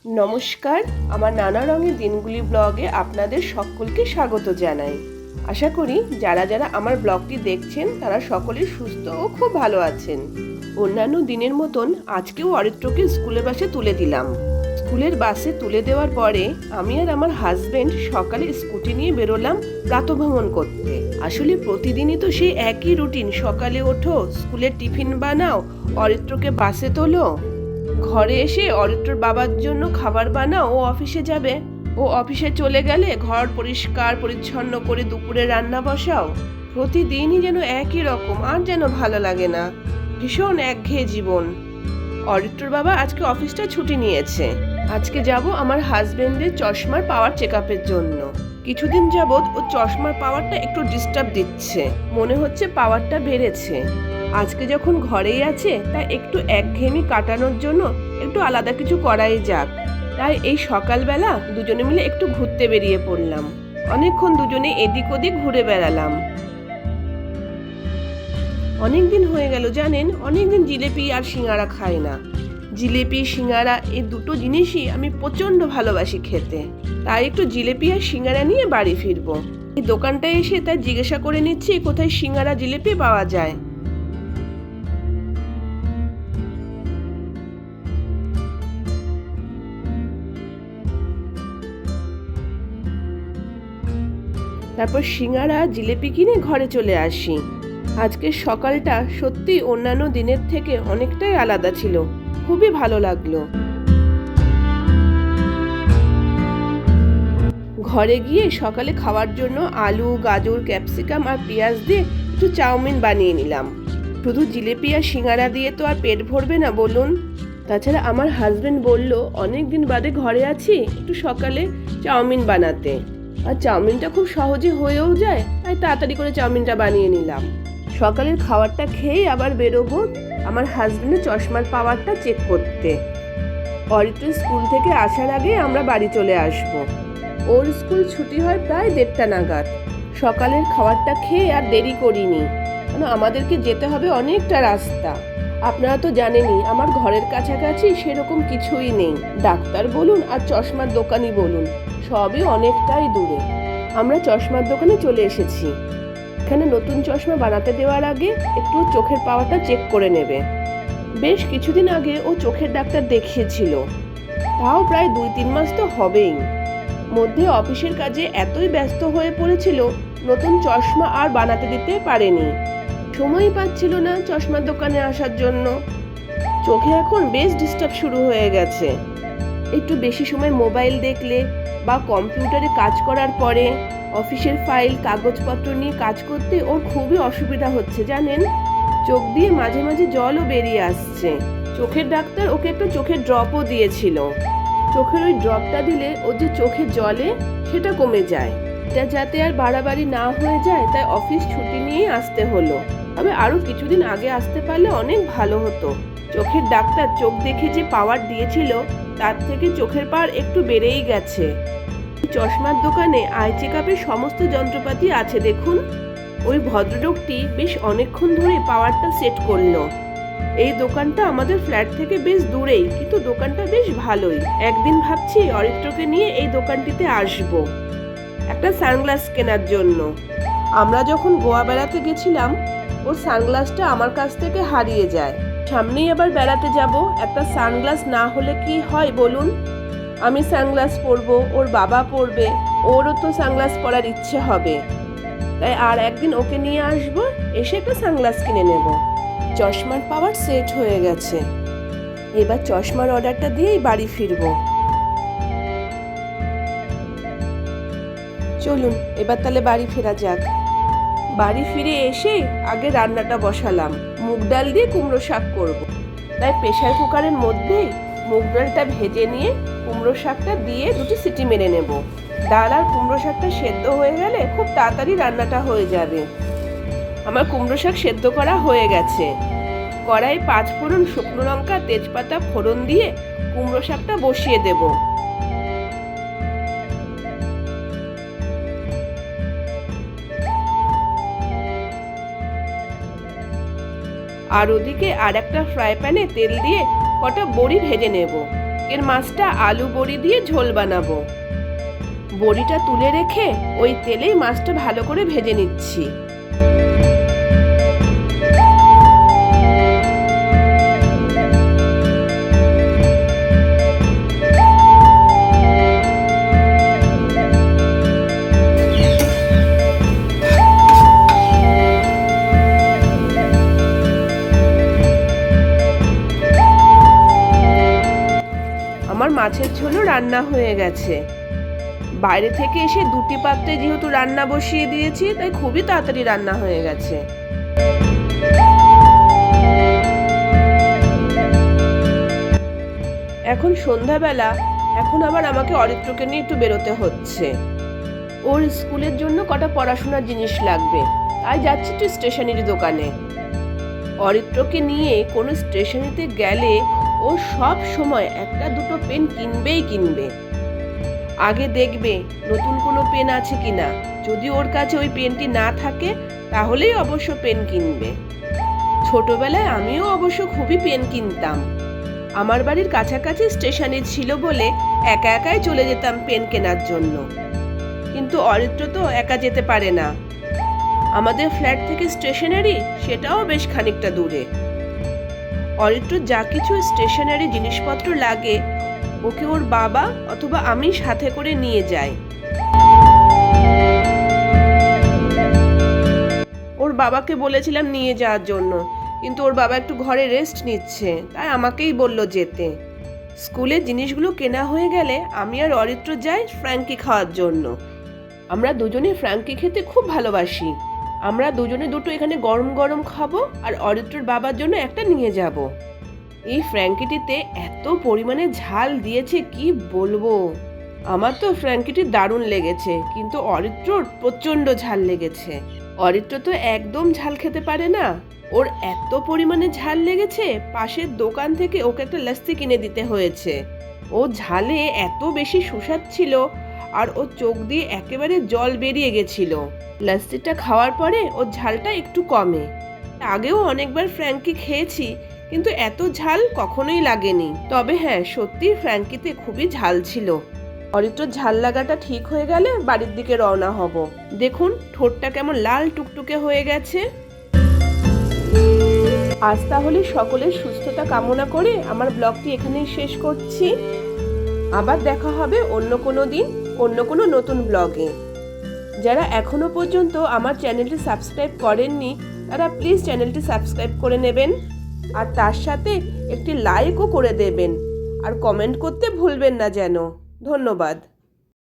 নমস্কার, আমার নানা রঙের দিনগুলি ব্লগে আপনাদের সকলকে স্বাগত জানাই। আশা করি যারা যারা আমার ব্লগটি দেখছেন তারা সকলেই সুস্থ ও খুব ভালো আছেন। অন্যান্য দিনের মতন আজকেও অরিত্রকে স্কুলের বাসে তুলে দিলাম। স্কুলের বাসে তুলে দেওয়ার পরে আমি আর আমার হাজবেন্ড সকালে স্কুটি নিয়ে বেরোলাম প্রাতঃভ্রমণ করতে। আসলে প্রতিদিনই তো সেই একই রুটিন, সকালে ওঠো, স্কুলের টিফিন বানাও, অরিত্রকে বাসে তোলো, ঘরে এসে অরিত্রর বাবার জন্য খাবার বানাও, ও অফিসে যাবে, ও অফিসে চলে গেলে ঘর পরিষ্কার পরিচ্ছন্ন করে দুপুরে রান্না বসাও। প্রতিদিনই যেন একই রকম, আর যেন ভালো লাগে না, ভীষণ একঘেয়ে জীবন। অরিত্রর বাবা আজকে অফিসটা ছুটি নিয়েছে। আজকে যাব আমার হাজবেন্ডের চশমার পাওয়ার চেক আপের জন্য। কিছুদিন যাবৎ ও চশমার পাওয়ারটা একটু ডিস্টার্ব দিচ্ছে, মনে হচ্ছে পাওয়ারটা বেড়েছে। আজকে যখন ঘরেই আছে তাই একটু একঘেয়েমি কাটানোর জন্য একটু আলাদা কিছু করাই যাক। তাই এই সকালবেলা দুজনে মিলে একটু ঘুরতে বেরিয়ে পড়লাম। অনেকক্ষণ দুজনে এদিক ওদিক ঘুরে বেড়ালাম। অনেকদিন হয়ে গেল জানেন, অনেকদিন জিলেপি আর সিঙ্গারা খাই না। জিলেপি সিঙ্গারা এই দুটো জিনিসই আমি প্রচন্ড ভালোবাসি খেতে। তাই একটু জিলেপি আর সিঙ্গারা নিয়ে বাড়ি ফিরবো। এই দোকানটায় এসে তাই জিজ্ঞাসা করে নিচ্ছি কোথায় সিঙ্গারা জিলেপি পাওয়া যায়। তারপর সিঙ্গারা জিলেপি কিনে ঘরে চলে আসি। আজকের সকালটা সত্যি অন্যান্য দিনের থেকে অনেকটাই আলাদা ছিল, খুবই ভালো লাগলো। ঘরে গিয়ে সকালে খাওয়ার জন্য আলু, গাজর, ক্যাপসিকাম আর পেঁয়াজ দিয়ে একটু চাউমিন বানিয়ে নিলাম। শুধু জিলেপি আর সিঙ্গারা দিয়ে তো আর পেট ভরবে না বলুন। তাছাড়া আমার হাজবেন্ড বলল অনেক দিন বাদে ঘরে আছি, একটু সকালে চাউমিন বানাতে। আর চাউমিনটা খুব সহজে হয়েও যায়, তাই তাড়াতাড়ি করে চাউমিনটা বানিয়ে নিলাম। সকালের খাবারটা খেয়ে আবার বেরোবো আমার হাজবেন্ডের চশমার পাওয়ারটা চেক করতে। অরিত্র স্কুল থেকে আসার আগে আমরা বাড়ি চলে আসব। ওর স্কুল ছুটি হয় প্রায় 1:30 নাগাদ। সকালের খাবারটা খেয়ে আর দেরি করিনি, কারণ আমাদেরকে যেতে হবে অনেকটা রাস্তা। আপনারা তো জানেনই আমার ঘরের কাছাকাছি সেরকম কিছুই নেই, ডাক্তার বলুন আর চশমার দোকানই বলুন, সবই অনেকটাই দূরে। আমরা চশমার দোকানে চলে এসেছি। এখানে নতুন চশমা বানাতে দেওয়ার আগে একটু চোখের পাওয়ারটা চেক করে নেবে। বেশ কিছুদিন আগে ও চোখের ডাক্তার দেখিয়েছিল, তাও প্রায় 2-3 মাস তো হবেই। মধ্যে অফিসের কাজে এতই ব্যস্ত হয়ে পড়েছিল নতুন চশমা আর বানাতে দিতে পারেনি, সময়ই পাচ্ছিল না চশমার দোকানে আসার জন্য। চোখে এখন বেশ ডিস্টার্ব শুরু হয়ে গেছে। একটু বেশি সময় মোবাইল দেখলে বা কম্পিউটারে কাজ করার পরে অফিসের ফাইল কাগজপত্র নিয়ে কাজ করতে ওর খুবই অসুবিধা হচ্ছে জানেন। চোখ দিয়ে মাঝে মাঝে জলও বেরিয়ে আসছে। চোখের ডাক্তার ওকে একটা চোখের ড্রপও দিয়েছিল। চোখের ওই ড্রপটা দিলে ওর যে চোখে জলে সেটা কমে যায়। এটা যাতে আর বাড়াবাড়ি না হয়ে যায় তাই অফিস ছুটি নিয়ে আসতে হলো। তবে আরো কিছুদিন আগে আসতে পারলে অনেক ভালো হতো। চোখের ডাক্তার চোখ দেখে যে পাওয়ার দিয়েছিল তার থেকে চোখের পাওয়ার একটু বেড়েই গেছে। চশমার দোকানে আই চেক আপের সমস্ত যন্ত্রপাতি আছে দেখুন। ওই ভদ্রলোকটি বেশ অনেকক্ষণ ধরে পাওয়ারটা সেট করলো। এই দোকানটা আমাদের ফ্ল্যাট থেকে বেশ দূরেই, কিন্তু দোকানটা বেশ ভালোই। একদিন ভাবছি অরিত্রকে নিয়ে এই দোকানটিতে আসব একটা সানগ্লাস কেনার জন্য। আমরা যখন গোয়া বেড়াতে গেছিলাম ওর সানগ্লাসটা আমার কাছ থেকে হারিয়ে যায়। সামনেই আবার বেড়াতে যাব, একটা সানগ্লাস না হলে কি হয় বলুন। আমি সানগ্লাস পরবো, ওর বাবা পরবে, ওরও তো সানগ্লাস পরার ইচ্ছে হবে। তাই আর একদিন ওকে নিয়ে আসবো, এসে একটা সানগ্লাস কিনে নেব। চশমার পাওয়ার সেট হয়ে গেছে, এবার চশমার অর্ডারটা দিয়েই বাড়ি ফিরবো। চলুন এবার তাহলে বাড়ি ফেরা যাক। বাড়ি ফিরে এসে আগে রান্নাটা বসালাম। মুগ ডাল দিয়ে কুমড়ো শাক করব। তাই প্রেসার কুকারের মধ্যেই মুগ ডালটা ভেজে নিয়ে কুমড়ো শাকটা দিয়ে 2টি সিটি মেরে নেব। ডাল আর কুমড়ো শাকটা সেদ্ধ হয়ে গেলে খুব তাড়াতাড়ি রান্নাটা হয়ে যাবে। আমার কুমড়ো শাক সেদ্ধ করা হয়ে গেছে। কড়াই 5 ফোড়ন, শুকনো লঙ্কা, তেজপাতা ফোড়ন দিয়ে কুমড়ো শাকটা বসিয়ে দেব। আর ওদিকে আর একটা ফ্রাই প্যানে তেল দিয়ে কটা বড়ি ভেজে নেব। আজকের মাছটা আলু বড়ি দিয়ে ঝোল বানাবো। বড়িটা তুলে রেখে ওই তেলেই মাছটা ভালো করে ভেজে নিচ্ছি। আমার মাছের ঝোলও রান্না হয়ে গেছে। বাইরে থেকে এসে দুটি পাত্রে যেহেতু রান্না বসিয়ে দিয়েছি, তাই খুবই তাড়াতাড়ি রান্না হয়ে গেছে। এখন সন্ধ্যাবেলা, এখন আবার আমাকে অরিত্রকে নিয়ে একটু বেরোতে হচ্ছে। ওর স্কুলের জন্য কটা পড়াশোনার জিনিস লাগবে, তাই যাচ্ছি একটু স্টেশনারি দোকানে। অরিত্রকে নিয়ে কোনো স্টেশনারিতে গেলে ও সব সময় একটা দুটো পেন কিনবেই কিনবে। আগে দেখবে নতুন কোনো পেন আছে কিনা, যদি ওর কাছে ওই পেনটি না থাকে তাহলেই অবশ্য পেন কিনবে। ছোটবেলায় আমিও অবশ্য খুবই পেন কিনতাম। আমার বাড়ির কাছাকাছি স্টেশনারি ছিল বলে একা একাই চলে যেতাম পেন কেনার জন্য। কিন্তু অরিত্র তো একা যেতে পারে না। আমাদের ফ্ল্যাট থেকে স্টেশনারি সেটাও বেশ খানিকটা দূরে। অরিত্র যা কিছু স্টেশনারি জিনিসপত্র লাগে ওকে ওর বাবা অথবা আমি সাথে করে নিয়ে যাই। ওর বাবাকে বলেছিলাম নিয়ে যাওয়ার জন্য, কিন্তু ওর বাবা একটু ঘরে রেস্ট নিচ্ছে, তাই আমাকেই বললো যেতে। স্কুলের জিনিসগুলো কেনা হয়ে গেলে আমি আর অরিত্র যাই ফ্র্যাঙ্কি খাওয়ার জন্য। আমরা দুজনে ফ্র্যাঙ্কি খেতে খুব ভালোবাসি। আমরা দুজনে দুটো এখানে গরম গরম খাবো, আর অরিত্রর বাবার জন্য একটা নিয়ে যাব। এই ফ্র্যাঙ্কিটিতে এত পরিমাণে ঝাল দিয়েছে কি বলবো। আমার তো ফ্র্যাঙ্কিটি দারুণ লেগেছে, কিন্তু অরিত্রর প্রচণ্ড ঝাল লেগেছে। অরিত্র তো একদম ঝাল খেতে পারে না, ওর এত পরিমাণে ঝাল লেগেছে পাশের দোকান থেকে ওকে একটা লস্যি কিনে দিতে হয়েছে। ও ঝালে এত বেশি সুস্বাদছিল আর ও চোখ দিয়ে একেবারে জল বেরিয়ে গেছিল। লস্যিটা খাওয়ার পরে ওর ঝালটা একটু কমে। আগেও অনেকবার ফ্র্যাঙ্কি খেয়েছি, কিন্তু এত ঝাল কখনোই লাগেনি। তবে হ্যাঁ, সত্যি ফ্র্যাঙ্কিতে খুবই ঝাল ছিল। অরিত্র ঝাল লাগাটা ঠিক হয়ে গেলে বাড়ির দিকে রওনা হব। দেখুন ঠোঁটটা কেমন লাল টুকটুকে হয়ে গেছে। আজ তাহলে সকলের সুস্থতা কামনা করে আমার ব্লগটি এখানেই শেষ করছি। আবার দেখা হবে অন্য কোনো দিন অন্য কোনো নতুন ব্লগে। যারা এখনো পর্যন্ত আমার চ্যানেলটি সাবস্ক্রাইব করেননি তারা প্লিজ চ্যানেলটি সাবস্ক্রাইব করে নেবেন, আর তার সাথে একটি লাইকও করে দেবেন, আর কমেন্ট করতে ভুলবেন না যেন। ধন্যবাদ।